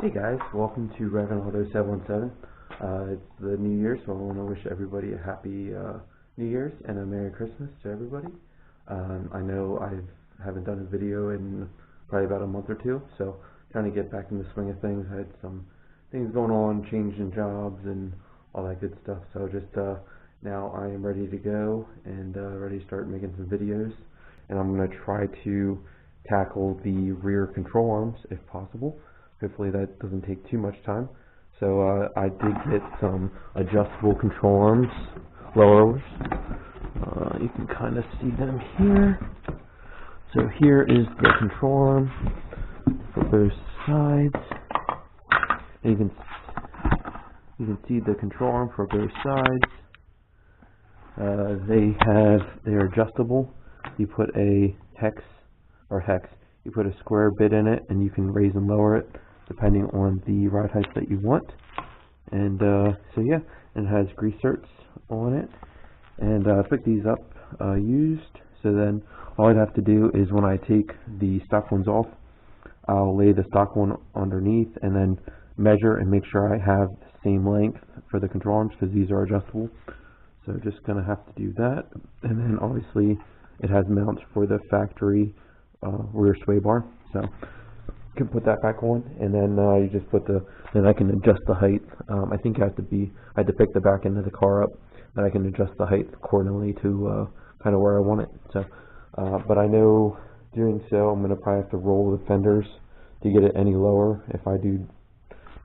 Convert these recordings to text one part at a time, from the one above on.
Hey guys, welcome to Revan Auto 717. It's the New Year, so I want to wish everybody a happy New Year's and a Merry Christmas to everybody. I know I haven't done a video in probably about a month or two, so trying to get back in the swing of things. I had some things going on, changing jobs and all that good stuff, so just now I am ready to go and ready to start making some videos, and I'm going to try to tackle the rear control arms if possible. Hopefully that doesn't take too much time. So I did get some adjustable control arms, lowers. You can kind of see them here. So here is the control arm for both sides. And you can see the control arm for both sides. They're adjustable. You put a hex. You put a square bit in it, and you can raise and lower it depending on the ride height that you want. And so yeah, and it has grease zerks on it. And I picked these up used. So then all I'd have to do is when I take the stock ones off, I'll lay the stock one underneath and then measure and make sure I have the same length for the control arms because these are adjustable. So just gonna have to do that. And then obviously it has mounts for the factory rear sway bar, so you can put that back on, and then you just put then I can adjust the height. I think I had to pick the back end of the car up, and I can adjust the height accordingly to kind of where I want it. So, but I know doing so, I'm going to probably have to roll the fenders to get it any lower if I do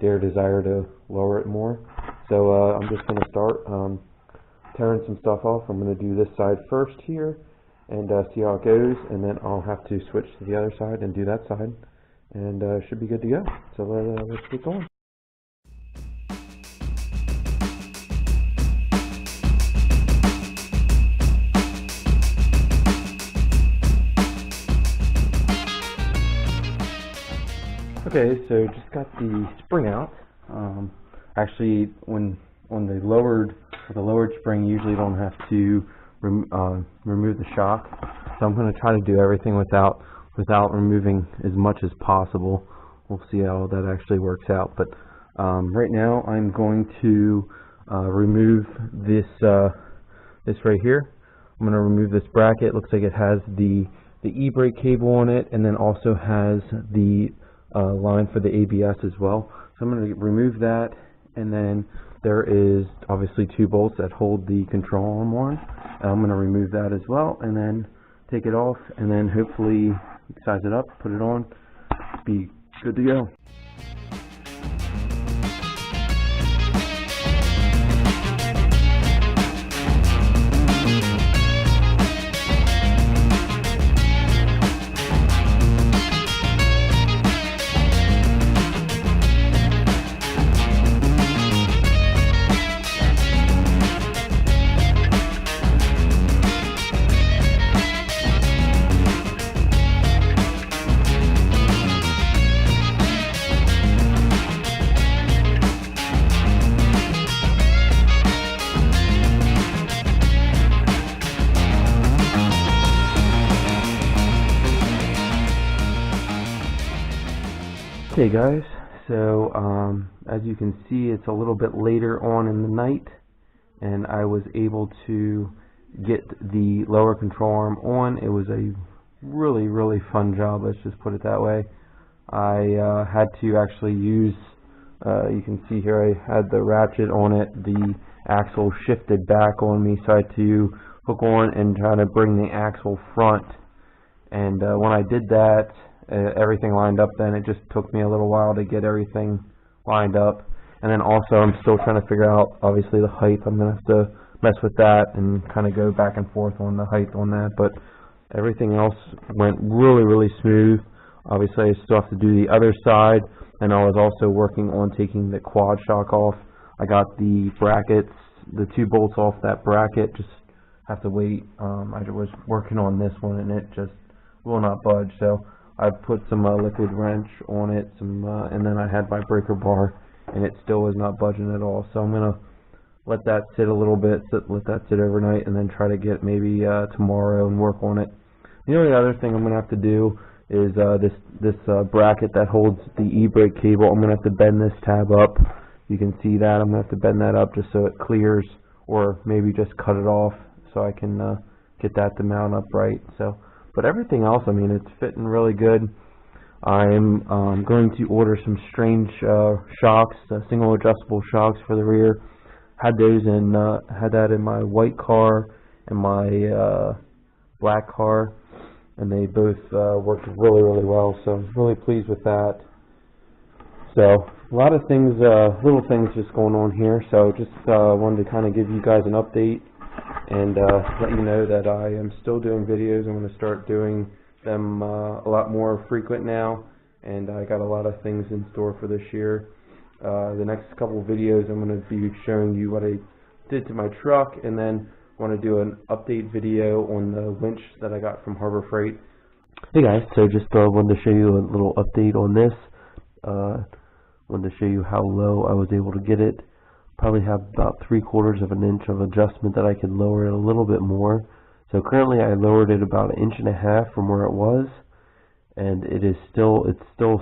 desire to lower it more. So I'm just going to start tearing some stuff off. I'm going to do this side first here and see how it goes, and then I'll have to switch to the other side and do that side, and should be good to go. So let's get going. Okay, so just got the spring out. Actually, when they lowered with a lowered spring, you usually don't have to remove the shock, so I'm going to try to do everything without removing as much as possible. We'll see how that actually works out, but right now I'm going to remove this right here. I'm going to remove this bracket. It looks like it has the e-brake cable on it, and then also has the line for the ABS as well. So I'm going to remove that, and then there is obviously two bolts that hold the control arm on. I'm going to remove that as well, and then take it off, and then hopefully size it up, put it on, be good to go. Okay guys, so as you can see, it's a little bit later on in the night, and I was able to get the lower control arm on. It was a really fun job, let's just put it that way. I had to actually use, you can see here I had the ratchet on it, the axle shifted back on me, so I had to hook on and try to bring the axle front, and when I did that, everything lined up. Then it just took me a little while to get everything lined up, and then also I'm still trying to figure out obviously the height. I'm gonna have to mess with that and kind of go back and forth on the height on that, but everything else went really smooth. Obviously I still have to do the other side, and I was also working on taking the quad shock off. I got the brackets, the two bolts off that bracket, just have to wait. I was working on this one and it just will not budge, so I put some liquid wrench on it, and then I had my breaker bar, and it still was not budging at all. So I'm gonna let that sit a little bit, let that sit overnight, and then try to get maybe tomorrow and work on it. The only other thing I'm gonna have to do is this bracket that holds the e-brake cable. I'm going to have to bend this tab up. You can see that. I'm going to have to bend that up just so it clears, or maybe just cut it off so I can get that to mount up right. So, but everything else, I mean, it's fitting really good. I'm going to order some strange shocks, single adjustable shocks for the rear. Had those in had that in my white car and my black car, and they both worked really, really well. So I'm really pleased with that. So a lot of things, little things just going on here. So just wanted to kind of give you guys an update and let you know that I am still doing videos. I'm going to start doing them a lot more frequent now, and I got a lot of things in store for this year. The next couple of videos I'm going to be showing you what I did to my truck, and then want to do an update video on the winch that I got from Harbor Freight. Hey guys, so just wanted to show you a little update on this. Wanted to show you how low I was able to get it. Probably have about 3/4 of an inch of adjustment that I could lower it a little bit more. So currently I lowered it about 1.5 inches from where it was, and it's still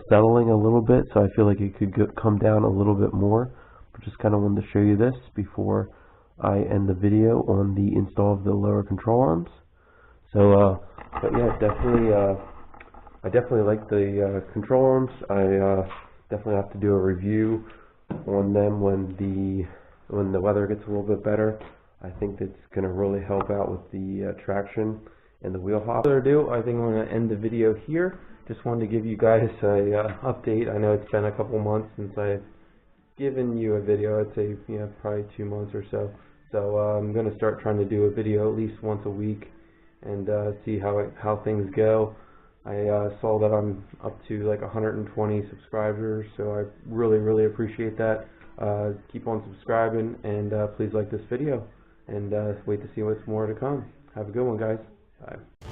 settling a little bit, so I feel like it could come down a little bit more. But just kind of wanted to show you this before I end the video on the install of the lower control arms. So but yeah, I definitely like the control arms. I definitely have to do a review on them when the weather gets a little bit better. I think that's going to really help out with the traction and the wheel hop. Without further ado, I think I'm going to end the video here. Just wanted to give you guys a update. I know it's been a couple months since I've given you a video. I'd say probably 2 months or so. So I'm going to start trying to do a video at least once a week and see how things go. I saw that I'm up to like 120 subscribers, so I really appreciate that. Keep on subscribing, and please like this video, and wait to see what's more to come. Have a good one, guys. Bye.